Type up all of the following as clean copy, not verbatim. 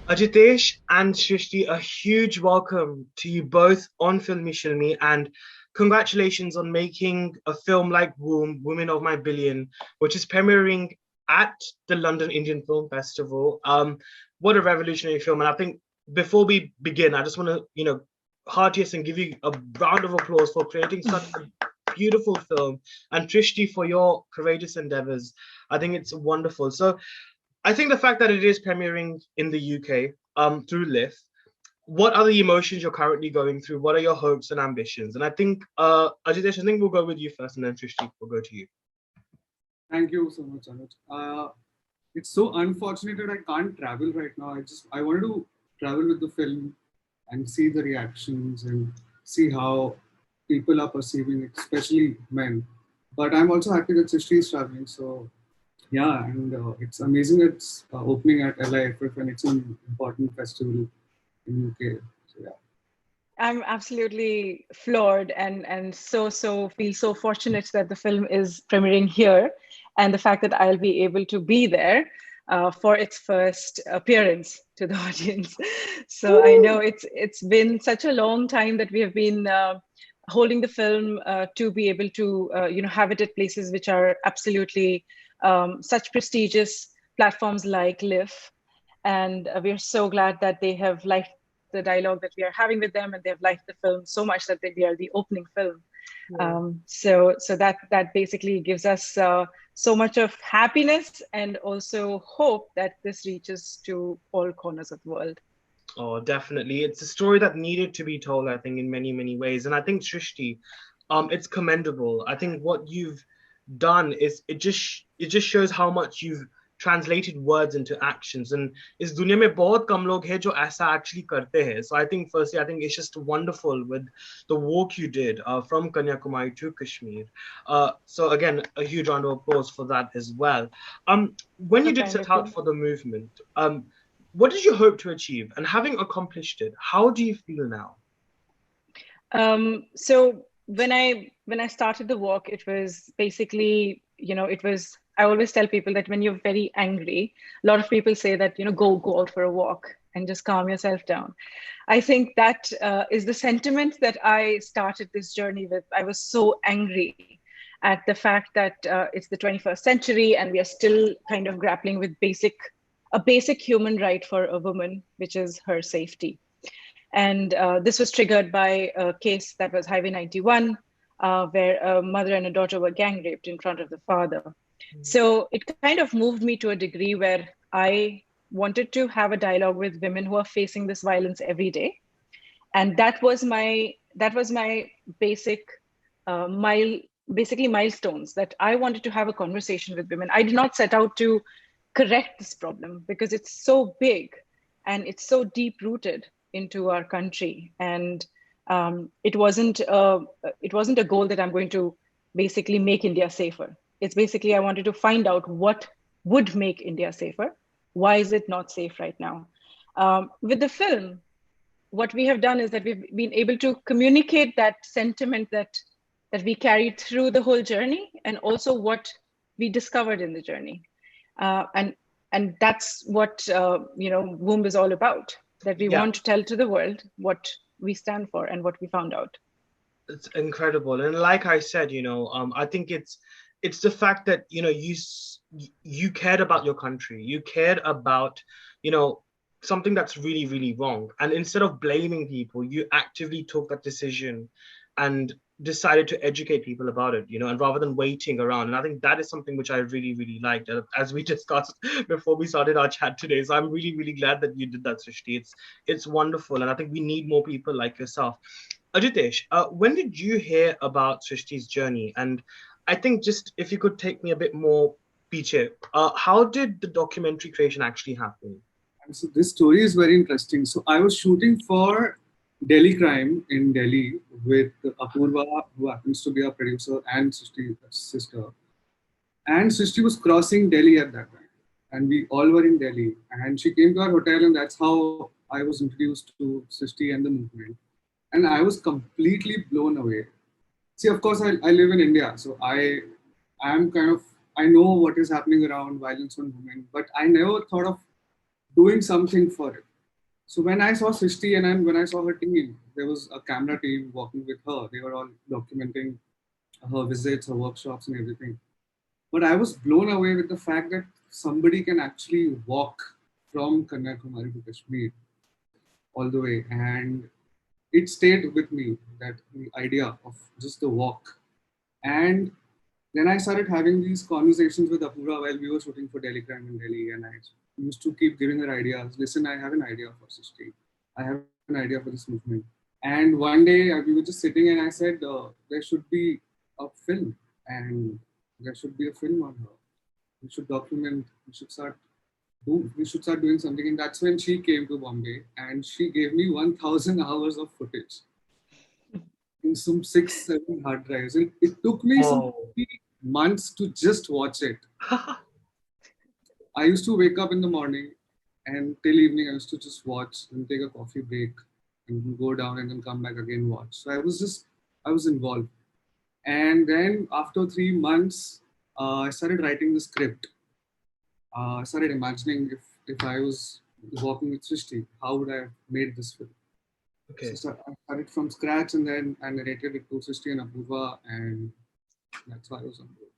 Ajitesh and Srishti, a huge welcome to you both on Filmy Shilmi, and congratulations on making a film like Womb, Women of My Billion, which is premiering at the London Indian Film Festival. What a revolutionary film. And I think before we begin, I just want to, heart yes and give you a round of applause for creating such a beautiful film, and Srishti for your courageous endeavors. I think it's wonderful. So I think the fact that it is premiering in the UK through LIFF, what are the emotions you're currently going through? What are your hopes and ambitions? And I think, Ajitesh, I think we'll go with you first and then Srishti will go to you. Thank you so much, Anuj. It's so unfortunate that I can't travel right now. I wanted to travel with the film and see the reactions and see how people are perceiving it, especially men. But I'm also happy that Srishti is traveling. So yeah, and it's amazing it's opening at LIFF and it's an important festival in UK. So yeah. I'm absolutely floored and so feel so fortunate that the film is premiering here, and the fact that I'll be able to be there for its first appearance to the audience. So I know it's been such a long time that we have been holding the film to be able to have it at places which are absolutely such prestigious platforms like LIFF, and we are so glad that they have liked the dialogue that we are having with them, and they've liked the film so much that we are the opening film. Yeah. So that basically gives us so much of happiness and also hope that this reaches to all corners of the world. Oh, definitely. It's a story that needed to be told, I think, in many, many ways. And I think, Srishti, it's commendable. I think what you've done is it just shows how much you've translated words into actions, and इस दुनिया में बहुत कम लोग हैं जो ऐसा actually करते हैं. So I think firstly, I think it's just wonderful with the walk you did from Kanyakumari to Kashmir. So again, a huge round of applause for that as well. When you did set out for the movement, what did you hope to achieve? And having accomplished it, how do you feel now? So when I started the walk, it was basically, I always tell people that when you're very angry, a lot of people say that, go out for a walk and just calm yourself down. I think that is the sentiment that I started this journey with. I was so angry at the fact that it's the 21st century and we are still kind of grappling with a basic human right for a woman, which is her safety. And this was triggered by a case that was Highway 91, where a mother and a daughter were gang raped in front of the father. So it kind of moved me to a degree where I wanted to have a dialogue with women who are facing this violence every day. And that was my basic basically milestones, that I wanted to have a conversation with women. I did not set out to correct this problem because it's so big and it's so deep rooted into our country. And it wasn't a goal that I'm going to basically make India safer. It's basically, I wanted to find out what would make India safer. Why is it not safe right now? With the film, what we have done is that we've been able to communicate that sentiment that we carried through the whole journey, and also what we discovered in the journey. And that's what Womb is all about, that we want to tell to the world what we stand for and what we found out. It's incredible. And like I said, I think it's the fact that you cared about your country, you cared about something that's really, really wrong, and instead of blaming people, you actively took that decision and decided to educate people about it, and rather than waiting around. And I think that is something which I really, really liked, as we discussed before we started our chat today. So I'm really, really glad that you did that, Srishti. It's wonderful, and I think we need more people like yourself. Ajitesh, when did you hear about Srishti's journey? And I think just if you could take me a bit more, Piche, how did the documentary creation actually happen? So this story is very interesting. So I was shooting for Delhi Crime in Delhi with Apurva, who happens to be our producer, and Srishti's sister. And Srishti was crossing Delhi at that time. And we all were in Delhi. And she came to our hotel, and that's how I was introduced to Srishti and the movement. And I was completely blown away. See, of course, I live in India. So I know what is happening around violence on women, but I never thought of doing something for it. So when I saw Srishti and when I saw her team, there was a camera team working with her. They were all documenting her visits, her workshops, and everything. But I was blown away with the fact that somebody can actually walk from Kanyakumari to Kashmir all the way. And it stayed with me, that the idea of just the walk. And then I started having these conversations with Apura while we were shooting for Delhi Crime in Delhi. And I used to keep giving her ideas. Listen, I have an idea for Srishti. I have an idea for this movement. And one day we were just sitting and I said, there should be a film. And there should be a film on her. We should document, we should start doing something. And that's when she came to Bombay and she gave me 1,000 hours of footage in some 6-7 hard drives. And it took me some 3 months to just watch it. I used to wake up in the morning and till evening I used to just watch and take a coffee break and go down and then come back again watch. So I was involved. And then after 3 months, I started writing the script. I started imagining if I was working with Srishti, how would I have made this film? Okay. So I started from scratch and then I narrated it to Srishti and Apurva, and that's why I was on board.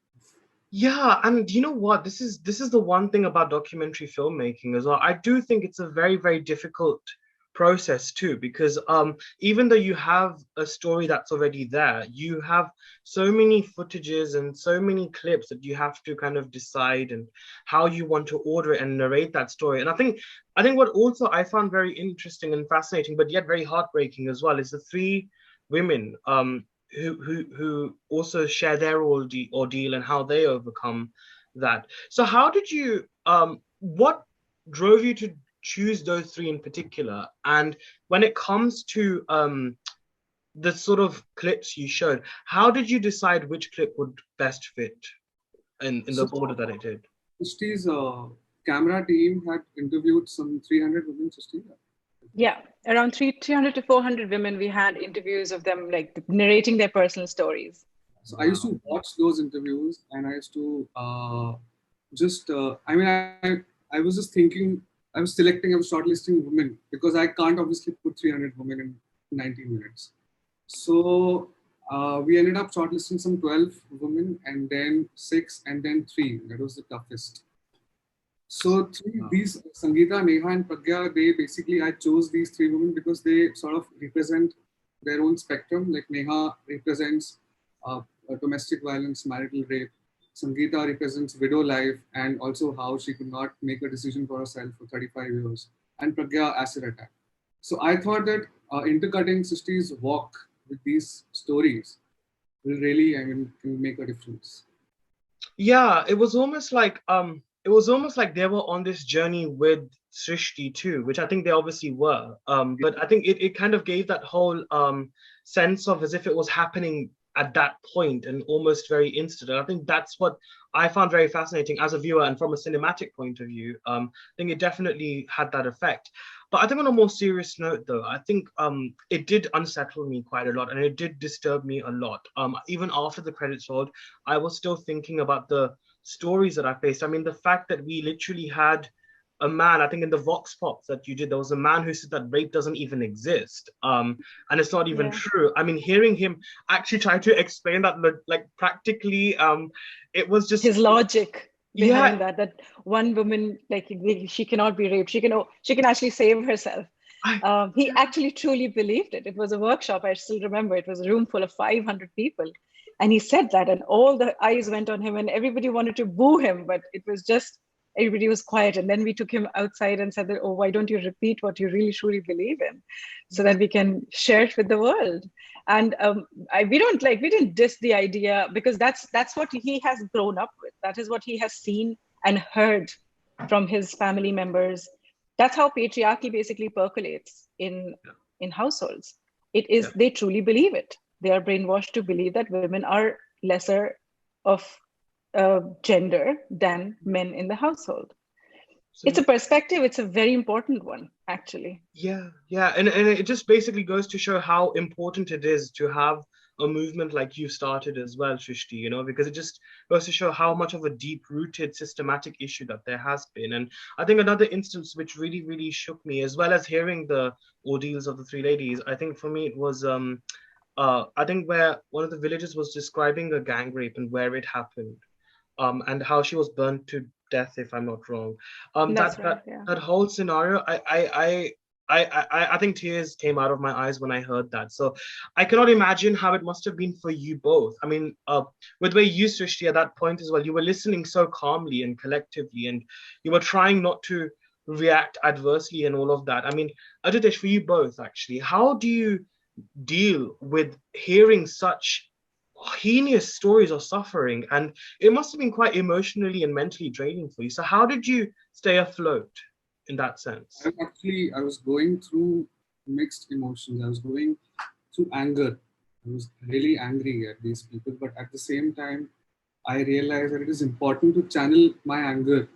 Yeah, and you know what? This is the one thing about documentary filmmaking as well. I do think it's a very, very difficult process too, because even though you have a story that's already there, you have so many footages and so many clips that you have to kind of decide and how you want to order it and narrate that story. And I think what also I found very interesting and fascinating, but yet very heartbreaking as well, is the three women who also share their ordeal and how they overcome that. So how did you what drove you to choose those three in particular? And when it comes to the sort of clips you showed, how did you decide which clip would best fit in the order that it did? Srishti's camera team had interviewed some 300 women, Srishti. Yeah, around 300 to 400 women. We had interviews of them, like narrating their personal stories. So I used to watch those interviews, and I used to I was just thinking, I was shortlisting women because I can't obviously put 300 women in 90 minutes. So we ended up shortlisting some 12 women, and then 6, and then 3. That was the toughest. So these Sangeeta, Neha, and Pragya, I chose these 3 women because they sort of represent their own spectrum. Like Neha represents domestic violence, marital rape. Sangeeta represents widow life and also how she could not make a decision for herself for 35 years. And Pragya, acid attack. So I thought that intercutting Srishti's walk with these stories will really, can make a difference. Yeah, it was almost like they were on this journey with Srishti too, which I think they obviously were. But I think it kind of gave that whole sense of as if it was happening at that point and almost very instant. And I think that's what I found very fascinating as a viewer and from a cinematic point of view. I think it definitely had that effect. But I think on a more serious note, though, I think it did unsettle me quite a lot and it did disturb me a lot. Even after the credits rolled, I was still thinking about the stories that I faced. I mean, the fact that we literally had a man, I think in the Vox Pops that you did, there was a man who said that rape doesn't even exist. And it's not even true. I mean, hearing him actually try to explain that, like practically, it was just his logic behind that one woman, like she cannot be raped. She can actually save herself. He actually truly believed it. It was a workshop. I still remember it was a room full of 500 people. And he said that, and all the eyes went on him, and everybody wanted to boo him, but it was just, everybody was quiet. And then we took him outside and said that, oh, why don't you repeat what you really truly believe in, so that we can share it with the world. And we didn't diss the idea, because that's what he has grown up with. That is what he has seen and heard from his family members. That's how patriarchy basically percolates in households. It is, they truly believe it. They are brainwashed to believe that women are lesser of gender than men in the household. It's a perspective. It's a very important one, actually. Yeah. And it just basically goes to show how important it is to have a movement like you started as well, Srishti, you know, because it just goes to show how much of a deep-rooted systematic issue that there has been. And I think another instance which really, really shook me, as well as hearing the ordeals of the three ladies, I think for me it was I think where one of the villagers was describing a gang rape and where it happened, and how she was burned to death, if I'm not wrong. That's That right. that Yeah. that whole scenario, I think tears came out of my eyes when I heard that. So I cannot imagine how it must have been for you both. I mean, with the way you, Srishti, at that point as well, you were listening so calmly and collectively, and you were trying not to react adversely and all of that. I mean, Ajitesh, for you both, actually, how do you deal with hearing such heinous stories of suffering? And it must have been quite emotionally and mentally draining for you. So how did you stay afloat in that sense? I was going through mixed emotions. I was going through anger. I was really angry at these people, but at the same time, I realized that it is important to channel my anger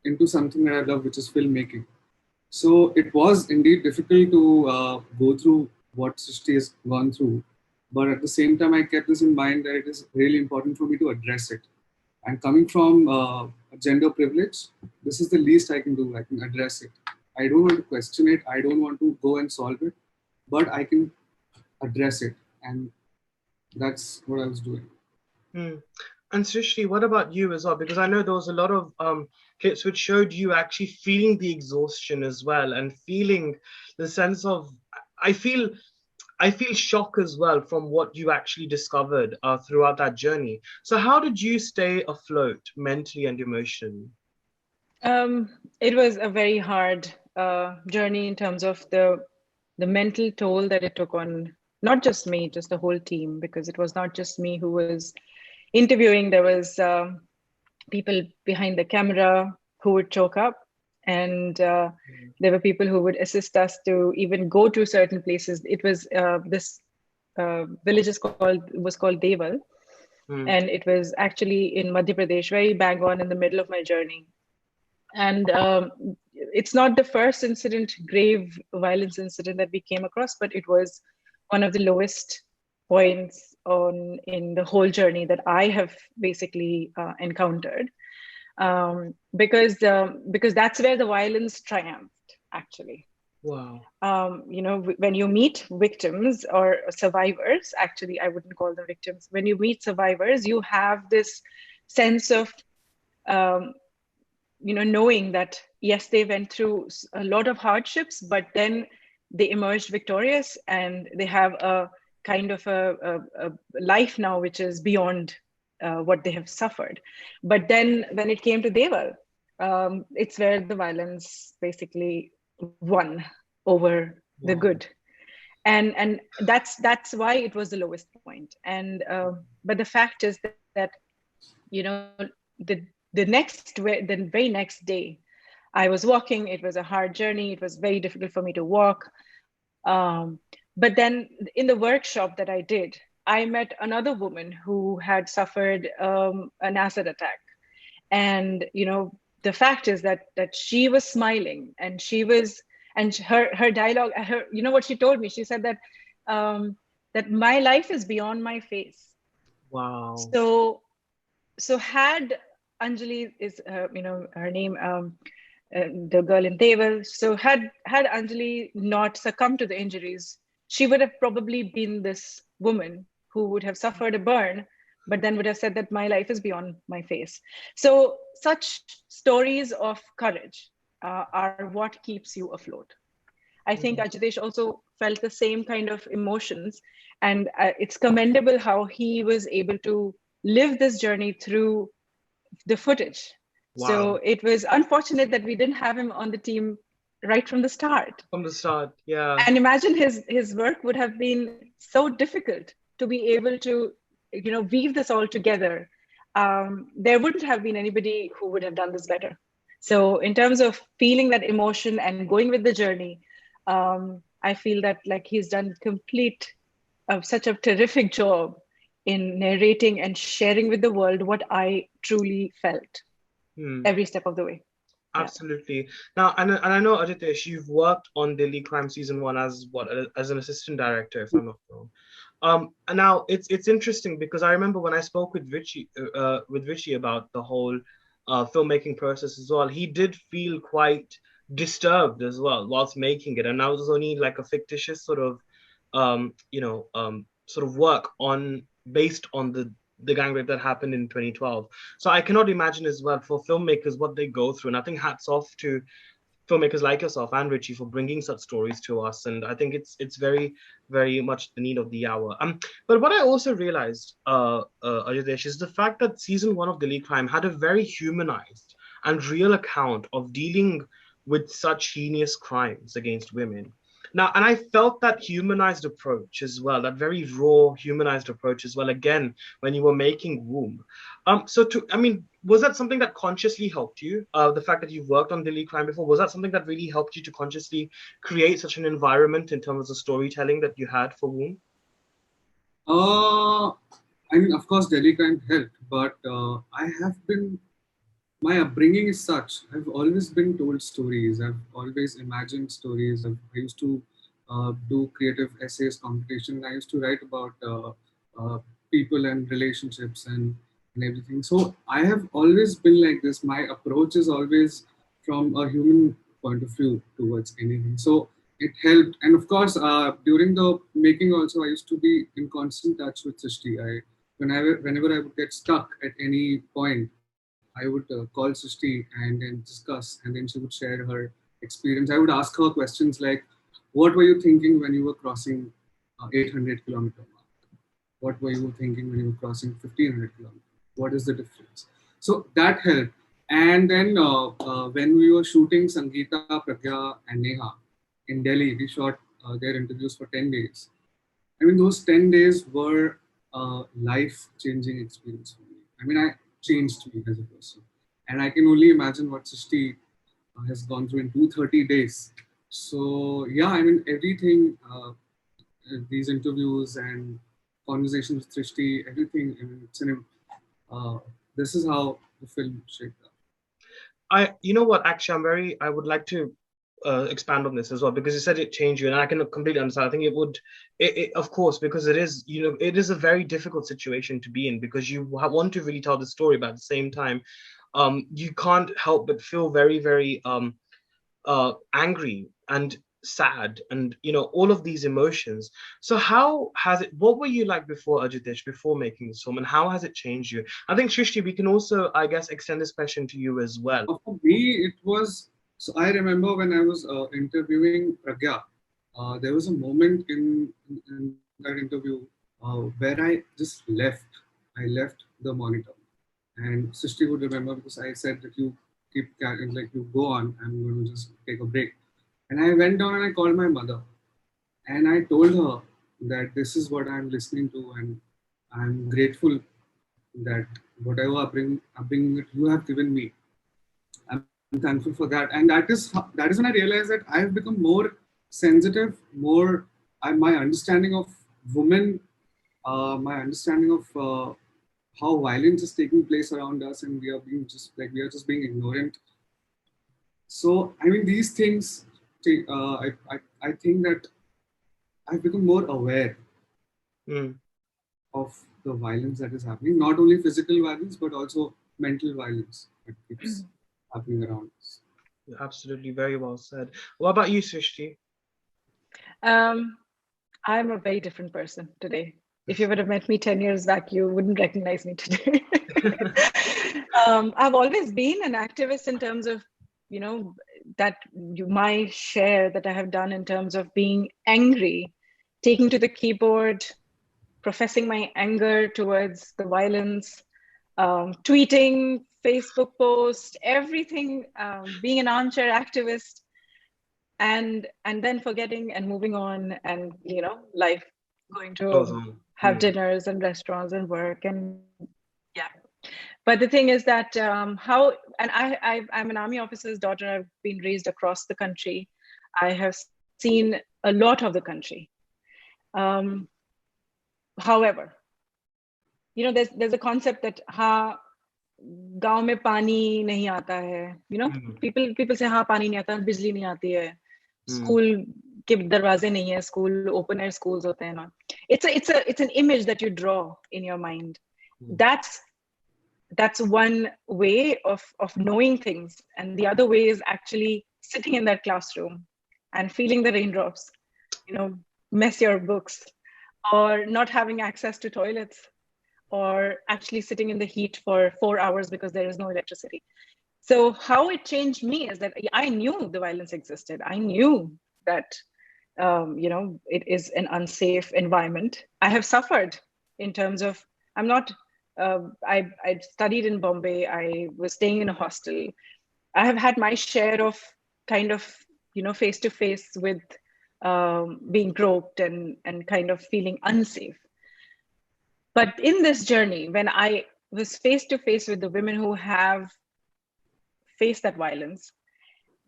into something that I love, which is filmmaking. So it was indeed difficult to go through what Srishti has gone through, but at the same time, I kept this in mind that it is really important for me to address it. And coming from gender privilege, this is the least I can do. I can address it. I don't want to question it. I don't want to go and solve it, but I can address it. And that's what I was doing. Hmm. And Srishti, what about you as well? Because I know there was a lot of clips which showed you actually feeling the exhaustion as well, and feeling the sense of, I feel I feel shock as well from what you actually discovered throughout that journey. So how did you stay afloat mentally and emotionally? It was a very hard journey in terms of the mental toll that it took on not just me, just the whole team, because it was not just me who was interviewing. There was people behind the camera who would choke up, and there were people who would assist us to even go to certain places. It was this village was called Deval, and it was actually in Madhya Pradesh, very bang on in the middle of my journey. And it's not the first incident, grave violence incident that we came across, but it was one of the lowest points in the whole journey that I have basically encountered, because that's where the violence triumphed, actually. Wow. When you meet victims or survivors, actually, I wouldn't call them victims. When you meet survivors, you have this sense of knowing that, yes, they went through a lot of hardships, but then they emerged victorious, and they have a kind of a life now which is beyond what they have suffered. But then when it came to Deval, it's where the violence basically won over the good. And that's why it was the lowest point. And but the fact is that the very next day, I was walking. It was a hard journey. It was very difficult for me to walk. But then in the workshop that I did, I met another woman who had suffered an acid attack. And, the fact is that she was smiling, and her dialogue, what she told me, she said that, that my life is beyond my face. Wow. So had Anjali is, her name, the girl in Deval. So had Anjali not succumbed to the injuries, she would have probably been this woman who would have suffered a burn, but then would have said that my life is beyond my face. So such stories of courage are what keeps you afloat. I think Ajitesh also felt the same kind of emotions, and it's commendable how he was able to live this journey through the footage. Wow. So it was unfortunate that we didn't have him on the team right from the start. From the start, yeah. And imagine his work would have been so difficult to be able to, weave this all together. There wouldn't have been anybody who would have done this better. So in terms of feeling that emotion and going with the journey, I feel that like he's done such a terrific job in narrating and sharing with the world what I truly felt every step of the way. Absolutely. Now, and I know, Ajitesh, you've worked on Delhi Crime Season 1 as an assistant director, if I'm not wrong. And now it's interesting because I remember when I spoke with Richie about the whole filmmaking process as well. He did feel quite disturbed as well whilst making it, and that was only like a fictitious sort of sort of work on based on the gang rape that happened in 2012. So I cannot imagine as well for filmmakers what they go through, and I think hats off to filmmakers like yourself and Richie for bringing such stories to us. And I think it's very, very much the need of the hour. But what I also realized, Ajitesh, is the fact that season one of Delhi Crime had a very humanized and real account of dealing with such heinous crimes against women. Now, and I felt that humanized approach as well, that very raw humanized approach as well, again, when you were making Womb. I mean, was that something that consciously helped you? The fact that you've worked on Delhi Crime before, was that something that really helped you to consciously create such an environment in terms of storytelling that you had for Womb? I mean, of course, Delhi Crime helped, but my upbringing is such. I've always been told stories. I've always imagined stories. I used to do creative essays competition. I used to write about people and relationships and everything. So I have always been like this. My approach is always from a human point of view towards anything. So it helped. And of course, during the making also, I used to be in constant touch with Srishti. Whenever I would get stuck at any point, I would call Srishti and then discuss, and then she would share her experience. I would ask her questions like, what were you thinking when you were crossing 800-kilometer mark? What were you thinking when you were crossing 1500 kilometers? What is the difference? So that helped. And then when we were shooting Sangeeta, Pragya and Neha in Delhi, we shot their interviews for 10 days. I mean, those 10 days were a life-changing experience for me. I mean, I changed me as a person. And I can only imagine what Srishti has gone through in 230 days. So, yeah, I mean, everything, these interviews and conversations with Srishti, everything, I mean, this is how the film shaped up. You know what, actually, I would like to expand on this as well, because you said it changed you, and I can completely understand. I think it would, of course, because it is, it is a very difficult situation to be in, because you want to really tell the story, but at the same time, you can't help but feel very, very angry and sad, and all of these emotions. So what were you like before, Ajitesh, before making this film, and how has it changed you? I think, Srishti, we can also, I guess, extend this question to you as well. For me, it was, so I remember when I was interviewing Pragya, there was a moment in that interview where I just left. I left the monitor, and Srishti would remember, because I said that you keep carrying, like, you go on, I'm going to just take a break. And I went down and I called my mother, and I told her that this is what I'm listening to, and I'm grateful that whatever upbringing that you have given me, I'm thankful for that. And that is when I realized that I've become more sensitive, my understanding of women, my understanding of how violence is taking place around us, and we are just being ignorant. So I mean, these things, I think that I've become more aware of the violence that is happening, not only physical violence, but also mental violence that keeps happening around us. Absolutely, very well said. What about you, Srishti? I'm a very different person today. If you would have met me 10 years back, you wouldn't recognize me today. I've always been an activist in terms of, my share that I have done in terms of being angry, taking to the keyboard, professing my anger towards the violence, tweeting, Facebook post, everything, being an armchair activist, and then forgetting and moving on, and life, going to have dinners and restaurants and work, and yeah. But the thing is that I'm an army officer's daughter. I've been raised across the country. I have seen a lot of the country. However, there's a concept that गांव में पानी नहीं आता है, people say हाँ पानी नहीं आता, बिजली नहीं आती है, school कि दरवाजे नहीं है, school open air schools होते हैं ना. It's an image that you draw in your mind. That's one way of knowing things, and the other way is actually sitting in that classroom and feeling the raindrops, mess your books, or not having access to toilets, or actually sitting in the heat for 4 hours because there is no electricity. So how it changed me is that I knew the violence existed. I knew that it is an unsafe environment. I have suffered in terms of, I'm not, I studied in Bombay. I was staying in a hostel. I have had my share of kind of, face to face with being groped and kind of feeling unsafe. But in this journey, when I was face to face with the women who have faced that violence,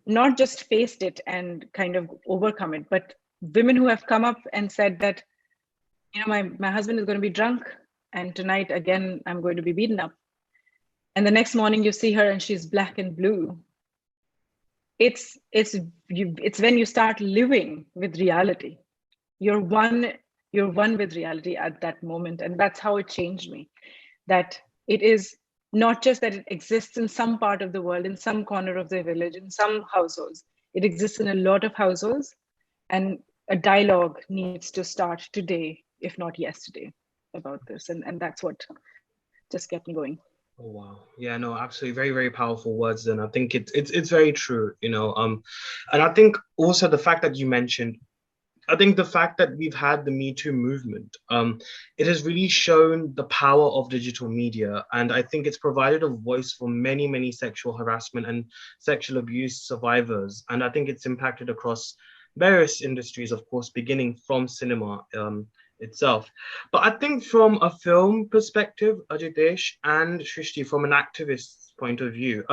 not just faced it and kind of overcome it, but women who have come up and said that, my husband is going to be drunk, and tonight again I'm going to be beaten up, and the next morning you see her and she's black and blue. It's when you start living with reality. You're one with reality at that moment, and that's how it changed me. That it is not just that it exists in some part of the world, in some corner of the village, in some households. It exists in a lot of households, and a dialogue needs to start today, if not yesterday, about this. And that's what just kept me going. Oh wow. Yeah, no, absolutely. Very, very powerful words. And I think it's very true, and I think also the fact that you mentioned, I think the fact that we've had the Me Too movement, it has really shown the power of digital media. And I think it's provided a voice for many, many sexual harassment and sexual abuse survivors. And I think it's impacted across various industries, of course, beginning from cinema itself. But I think from a film perspective, Ajitesh and Srishti, from an activist's point of view,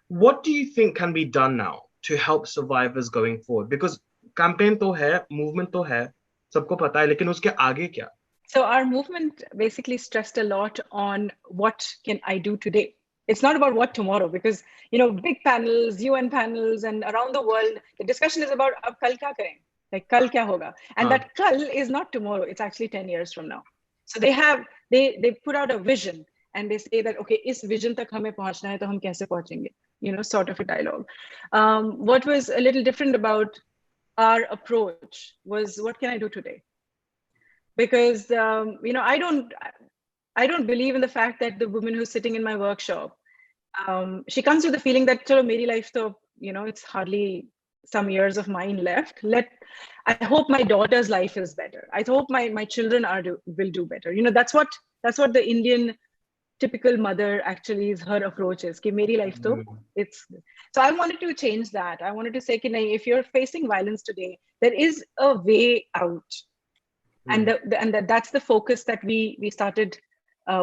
what do you think can be done now to help survivors going forward? Because campaign तो है, movement तो है, सबको पता है, लेकिन उसके आगे क्या? So our movement basically stressed a lot on what can I do today. It's not about what tomorrow, because big panels, UN panels, and around the world, the discussion is about अब कल क्या करें, like कल क्या होगा, and that कल is not tomorrow. It's actually 10 years from now. So they put out a vision, and they say that okay, इस vision तक हमें पहुंचना है, तो हम कैसे पहुंचेंगे? Sort of a dialogue. What was a little different about our approach was, what can I do today? Because I don't believe in the fact that the woman who's sitting in my workshop, she comes with the feeling that chalo meri life to, it's hardly some years of mine left. I hope my daughter's life is better. I hope my children will do better. That's what the Indian typical mother actually is, her approach is ki meri life to it's. So I wanted to change that. I wanted to say ki nahi, if you're facing violence today, there is a way out. And that's the focus that we started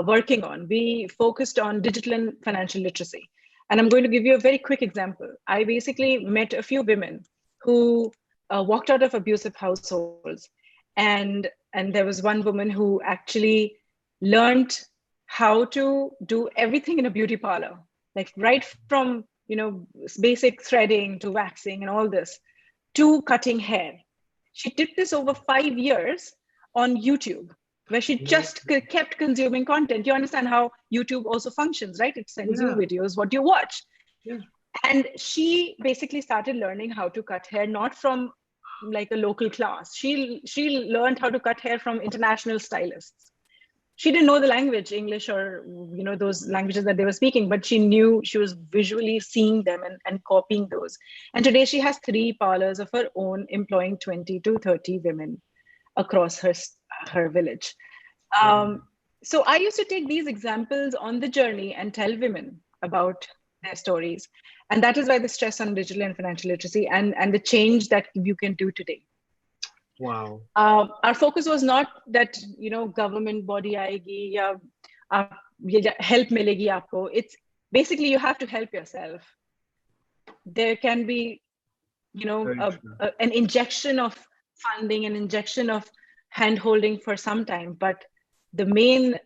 working on. We focused on digital and financial literacy. And I'm going to give you a very quick example. I basically met a few women who walked out of abusive households. And there was one woman who actually learned how to do everything in a beauty parlor, like right from, basic threading to waxing and all this, to cutting hair. She did this over 5 years on YouTube, where she just kept consuming content. You understand how YouTube also functions, right? It sends you videos, what you watch. Yeah. And she basically started learning how to cut hair, not from like a local class. She learned how to cut hair from international stylists. She didn't know the language, English or, those languages that they were speaking, but she knew, she was visually seeing them and copying those. And today she has 3 parlors of her own, employing 20 to 30 women across her village. So I used to take these examples on the journey and tell women about their stories. And that is why the stress on digital and financial literacy and the change that you can do today. Wow. Our focus was not that, government body aayegi ya help milegi aapko. It's basically you have to help yourself. There can be, an injection of funding, an injection of hand-holding for some time, but the main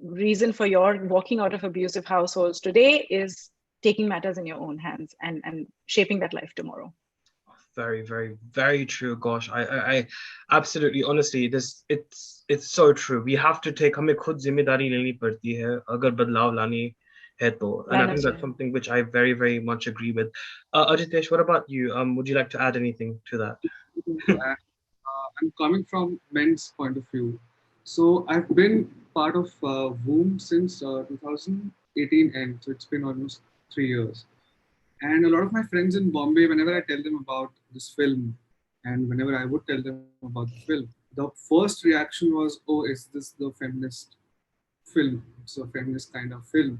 reason for your walking out of abusive households today is taking matters in your own hands and shaping that life tomorrow. Very, very, very true. Gosh, I absolutely, honestly, it's so true. We have to take, हमें खुद जिम्मेदारी लेनी पड़ती है अगर बदलाव लानी है तो. And I think that's something which I very, very much agree with. Ajitesh, what about you? Would you like to add anything to that? I'm coming from men's point of view. So I've been part of Voom since 2018 end. So it's been almost 3 years. And a lot of my friends in Bombay, whenever I tell them about this film, and whenever I would tell them about the film, the first reaction was, "Oh, is this the feminist film? It's a feminist kind of film."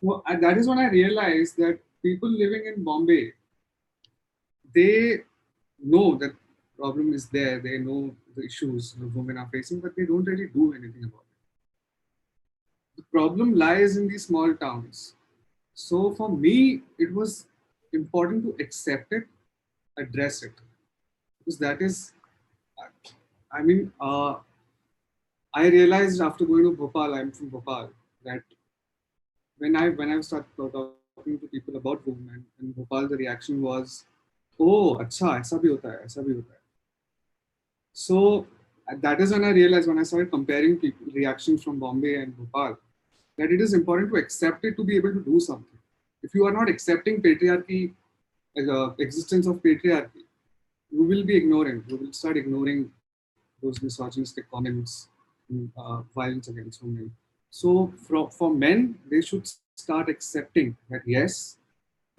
Well, that is when I realized that people living in Bombay, they know that problem is there. They know the issues the women are facing, but they don't really do anything about it. The problem lies in these small towns. So for me, it was important to accept it, address it, because that is, I mean, I realized after going to Bhopal, I'm from Bhopal, that when I started talking to people about women in Bhopal, the reaction was, "Oh, अच्छा, ऐसा भी होता है, ऐसा भी होता है." So that is when I realized, when I started comparing people reactions from Bombay and Bhopal, that it is important to accept it to be able to do something. If you are not accepting patriarchy, existence of patriarchy, you will be ignoring. You will start ignoring those misogynistic comments, violence against women. So for men, they should start accepting that yes,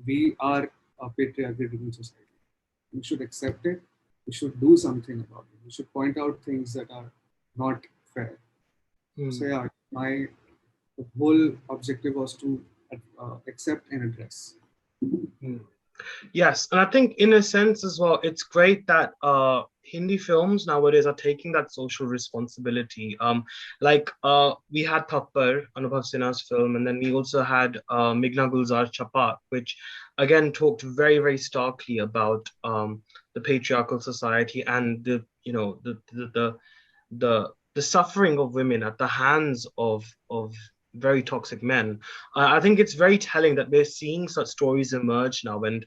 we are a patriarchal society. We should accept it. We should do something about it. We should point out things that are not fair. So yeah, the whole objective was to accept and address. Yes, and I think in a sense as well, it's great that Hindi films nowadays are taking that social responsibility. Like we had Thappar, Anubhav Sinha's film, and then we also had Meghna Gulzar's Chapak, which again talked very, very starkly about the patriarchal society and the suffering of women at the hands of very toxic men. I think it's very telling that we're seeing such stories emerge now, and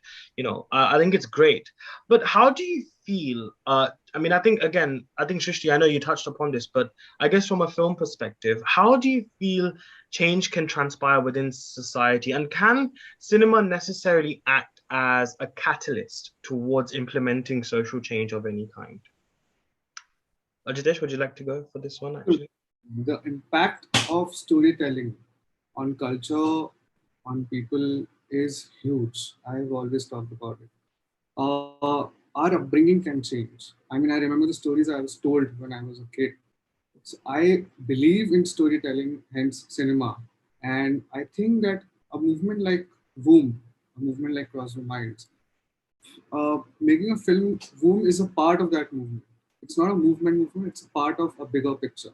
I think it's great. But how do you feel? I mean, I think Srishti, I know you touched upon this, but I guess from a film perspective, how do you feel change can transpire within society, and can cinema necessarily act as a catalyst towards implementing social change of any kind? Ajitesh, would you like to go for this one, actually? The impact of storytelling on culture, on people is huge. I've always talked about it. Our upbringing can change. I mean, I remember the stories I was told when I was a kid. So I believe in storytelling, hence cinema. And I think that a movement like Voom, a movement like Cross the Minds, making a film, Voom is a part of that movement. It's not a movement, it's a part of a bigger picture.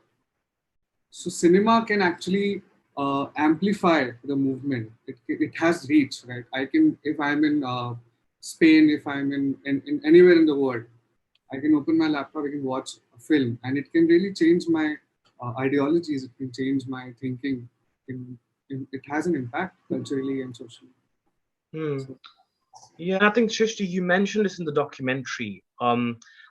So cinema can actually amplify the movement. It has reach, right? I can, if I'm in Spain, if I'm in anywhere in the world, I can open my laptop, I can watch a film, and it can really change my ideologies. It can change my thinking. It has an impact culturally and socially. So, yeah, I think Srishti, you mentioned this in the documentary,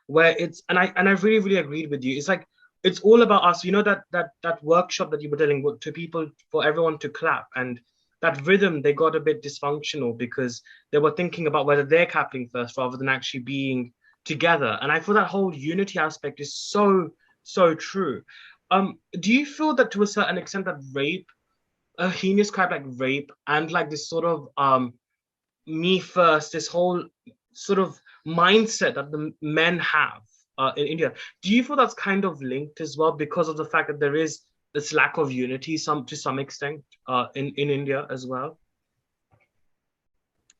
where it's and I really, really agreed with you. It's like it's all about us. You know that workshop that you were telling to people for everyone to clap, and that rhythm, they got a bit dysfunctional because they were thinking about whether they're clapping first rather than actually being together. And I feel that whole unity aspect is so, so true. Do you feel that to a certain extent that rape, a heinous crime like rape, and like this sort of me first, this whole sort of mindset that the men have in India, do you feel that's kind of linked as well because of the fact that there is this lack of unity to some extent in India as well?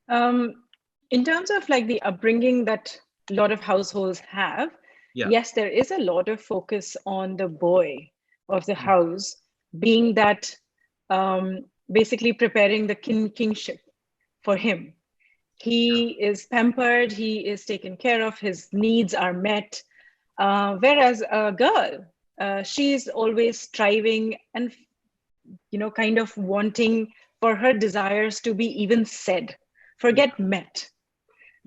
In terms of like the upbringing that a lot of households have, yes, there is a lot of focus on the boy of the house being that basically preparing the kingship for him. He is pampered, he is taken care of, his needs are met. Whereas a girl, she's always striving and, kind of wanting for her desires to be even said, forget met.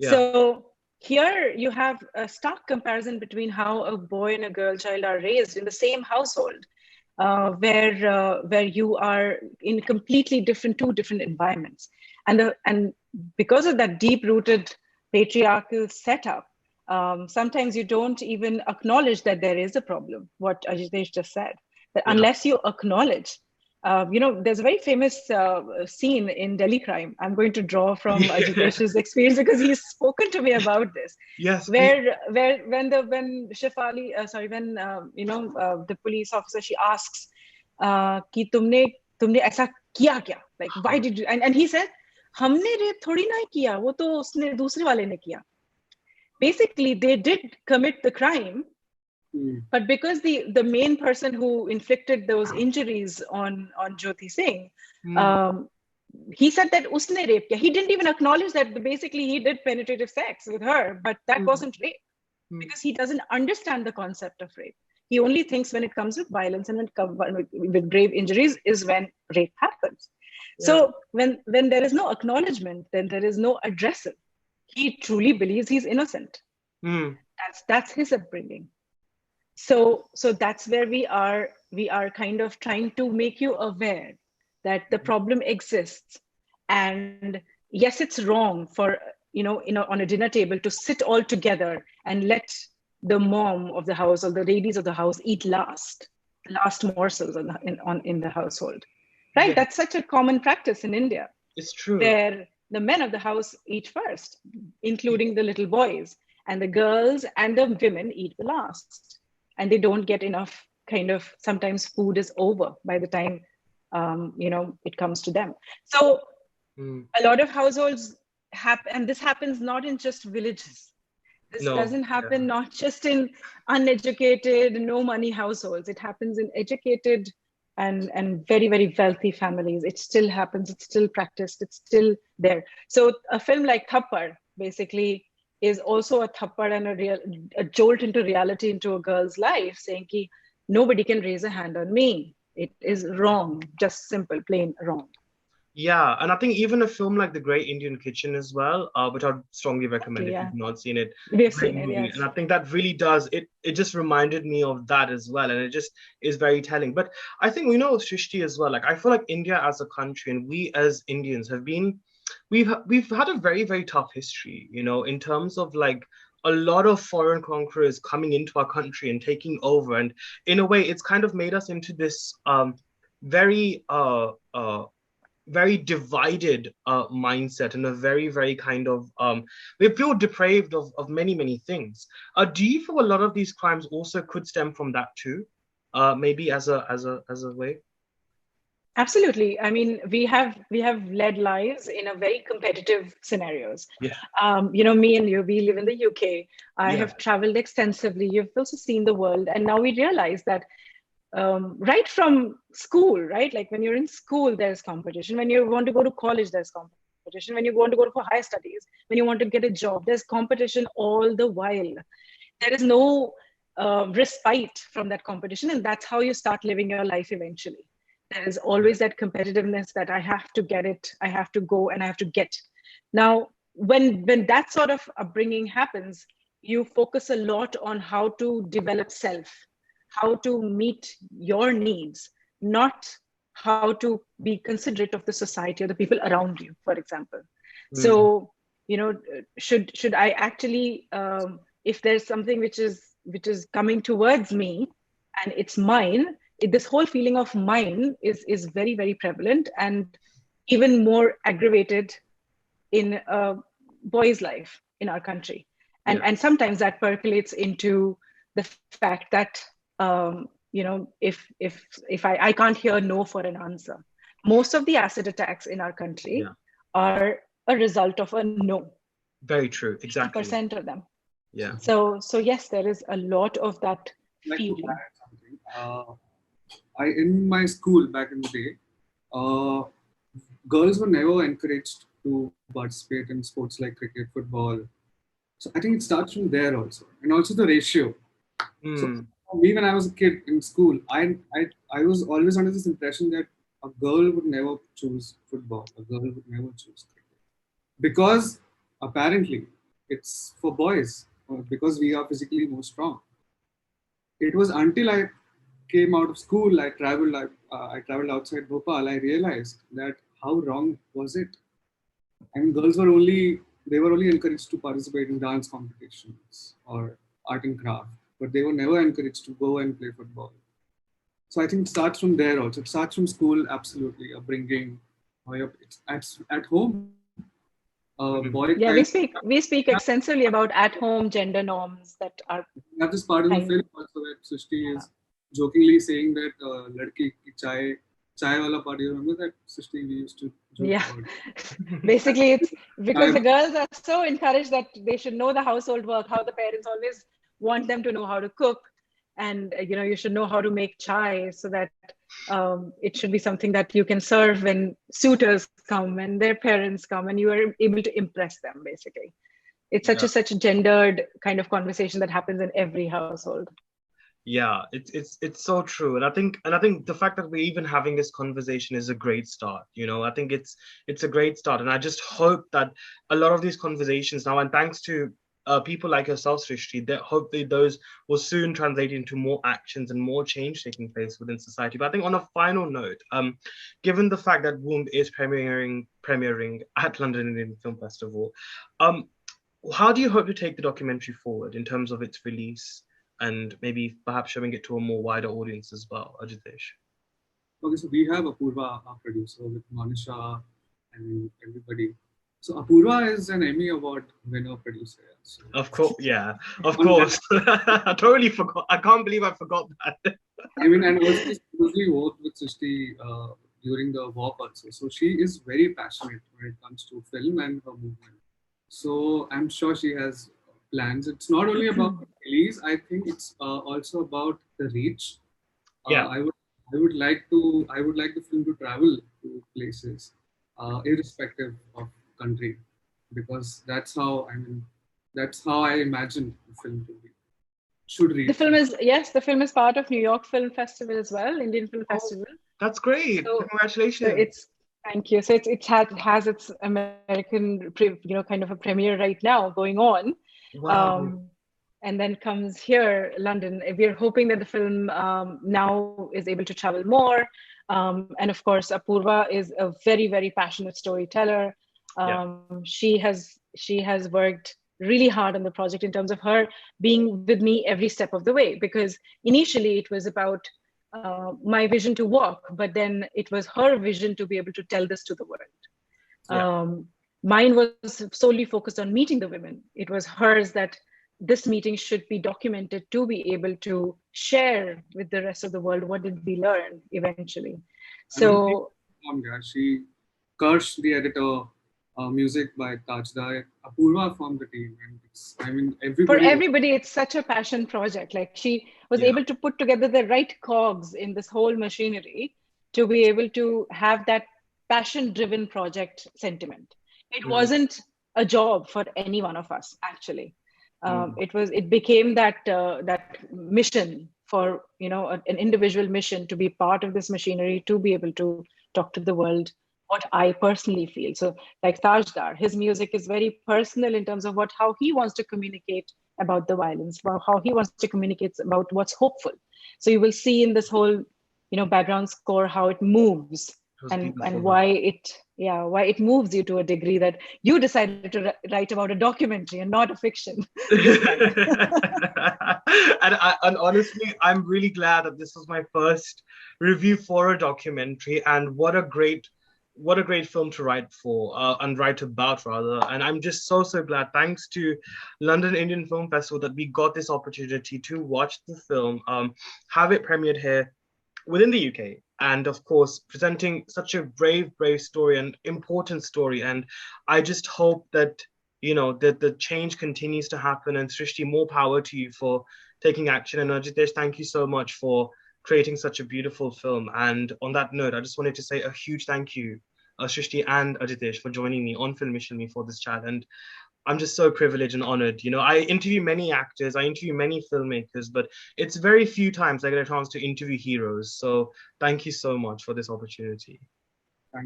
So here you have a stark comparison between how a boy and a girl child are raised in the same household, where you are in completely different, two different environments. And because of that deep-rooted patriarchal setup, sometimes you don't even acknowledge that there is a problem, what Ajitesh just said, that unless you acknowledge, there's a very famous scene in Delhi Crime. I'm going to draw from Ajitesh's experience because he's spoken to me about this. Yes. When Shefali, the police officer, she asks, कि तुमने ऐसा किया क्या? Like, why did you? And he said, हमने rape थोड़ी ना किया, वो तो उसने दूसरे वाले ने किया. Basically, they did commit the crime, but because the main person who inflicted those injuries on Jyoti Singh, he said that usne rape kiya. He didn't even acknowledge that basically he did penetrative sex with her, but that wasn't rape because he doesn't understand the concept of rape. He only thinks when it comes with violence and with grave injuries is when rape happens. Yeah. So when there is no acknowledgement, then there is no addressal. He truly believes he's innocent. That's his upbringing. So that's where we are kind of trying to make you aware that the problem exists. And yes, it's wrong for, on a dinner table to sit all together and let the mom of the house or the ladies of the house eat last morsels in the household, right? Yeah. That's such a common practice in India. It's true. Where the men of the house eat first, including the little boys, and the girls and the women eat the last. And they don't get enough sometimes food is over by the time, it comes to them. So a lot of households happen, and this happens not in just villages. This doesn't happen not just in uneducated, no money households. It happens in educated and very, very wealthy families. It still happens. It's still practiced. It's still there. So a film like Thappad basically is also a thappad and a jolt into reality into a girl's life, saying ki nobody can raise a hand on me. It is wrong, just simple, plain wrong. Yeah, and I think even a film like The Great Indian Kitchen as well, which I'd strongly recommend if you've not seen it. We've seen it, yes. And I think that really does, it just reminded me of that as well. And it just is very telling. But I think, Srishti as well, like I feel like India as a country and we as Indians have been, we've had a very, very tough history, in terms of like a lot of foreign conquerors coming into our country and taking over. And in a way, it's kind of made us into this very divided mindset and a very, very kind of, we feel depraved of many, many things. Do you feel a lot of these crimes also could stem from that too? Maybe as a way? Absolutely. I mean, we have led lives in a very competitive scenarios. Yeah. Me and you, we live in the UK. I have traveled extensively. You've also seen the world. And now we realize that right from school, right? Like when you're in school, there's competition. When you want to go to college, there's competition. When you want to go for higher studies, when you want to get a job, there's competition all the while. There is no respite from that competition. And that's how you start living your life eventually. There is always that competitiveness that I have to get it, I have to go and I have to get. Now, when that sort of upbringing happens, you focus a lot on how to develop self, how to meet your needs, not how to be considerate of the society or the people around you, for example. So, should I actually, if there's something which is coming towards me and it's mine, this whole feeling of mine is very, very prevalent and even more aggravated in a boy's life in our country. And sometimes that percolates into the fact that, if I can't hear no for an answer. Most of the acid attacks in our country are a result of a no. Very true, exactly. 50% of them. Yeah. So yes, there is a lot of that feeling. In my school back in the day, girls were never encouraged to participate in sports like cricket, football. So I think it starts from there also, and also the ratio. So for me, when I was a kid in school, I was always under this impression that a girl would never choose football, a girl would never choose cricket, because apparently it's for boys because we are physically more strong. It was until I came out of school, I traveled outside Bhopal, I realized that how wrong was it. I mean, they were only encouraged to participate in dance competitions or art and craft, but they were never encouraged to go and play football. So I think it starts from there also. It starts from school, absolutely, upbringing. It's at home. Mhm. Boy Yeah, child. we speak extensively about at-home gender norms that are We have this part in the kind. film also where Srishti is jokingly saying that ladki ki chai wala party. Remember that, Srishti? We used to joke Yeah. about Basically, it's because chai. the girls are so encouraged that they should know the household work, how the parents always want them to know how to cook. And, you should know how to make chai so that it should be something that you can serve when suitors come and their parents come and you are able to impress them, basically. It's Yeah. such a gendered kind of conversation that happens in every household. Yeah, it's so true, and I think the fact that we're even having this conversation is a great start. I think it's a great start, and I just hope that a lot of these conversations now, and thanks to people like yourself, Srishti, that hopefully those will soon translate into more actions and more change taking place within society. But I think on a final note, given the fact that Womb is premiering at London Indian Film Festival, um, how do you hope to take the documentary forward in terms of its release and maybe perhaps showing it to a more wider audience as well, Ajitesh? Okay, so we have Apurva, our producer, with Monisha and everybody. So Apurva is an Emmy Award winner producer. So Of course, yeah, of on that, course. I totally forgot. I can't believe I forgot that. I mean, and also closely worked with Srishti during the walk also. So she is very passionate when it comes to film and her movement. So I'm sure she has plans. It's not only about the release. I think it's also about the reach. Yeah, I would like the film to travel to places, irrespective of country, because that's how I imagine the film to be. Should reach. The film is part of New York Film Festival as well, Indian Film oh, Festival. that's great. So, so Congratulations. it's thank you. So has its American, kind of a premiere right now going on, Wow. and then comes here, London. We're hoping that the film now is able to travel more, and of course, Apurva is a very very passionate storyteller. Yeah, She has worked really hard on the project in terms of her being with me every step of the way, because initially it was about my vision to walk, but then it was her vision to be able to tell this to the world. yeah, Mine was solely focused on meeting the women. It was hers that this meeting should be documented to be able to share with the rest of the world what did we learn eventually. I mean, So she, Karsh, the editor, music by Tajdar, Apurva from the team, and I mean, for everybody. everybody, it's such a passion project. Like, she was yeah. able to put together the right cogs in this whole machinery to be able to have that passion driven project sentiment. It Mhm, wasn't a job for any one of us, actually. mhm. It became that mission for, an individual mission to be part of this machinery, to be able to talk to the world what I personally feel. So, like Tajdar, his music is very personal in terms of how he wants to communicate about the violence, how he wants to communicate about what's hopeful. So you will see in this whole, background score how it moves, It was and beautiful. why it moves you to a degree that you decided to write about a documentary and not a fiction this time. And honestly, I'm really glad that this was my first review for a documentary, and what a great film to write for, and write about rather. And I'm just so glad, thanks to London Indian Film Festival, that we got this opportunity to watch the film, have it premiered here within the UK, and of course presenting such a brave story and important story. And I just hope that that the change continues to happen. And Srishti, more power to you for taking action. And Ajitesh, thank you so much for creating such a beautiful film. And on that note, I just wanted to say a huge thank you, Srishti and Ajitesh, for joining me on Film Mission Me for this chat. And I'm just so privileged and honored. I interview many actors, I interview many filmmakers, but it's very few times I get a chance to interview heroes. So thank you so much for this opportunity.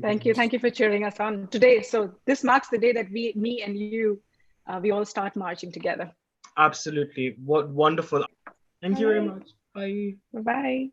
Thank you. Thank you for cheering us on today. So this marks the day that me and you we all start marching together. Absolutely. What wonderful. Thank you very All right. much. Bye. Bye-bye.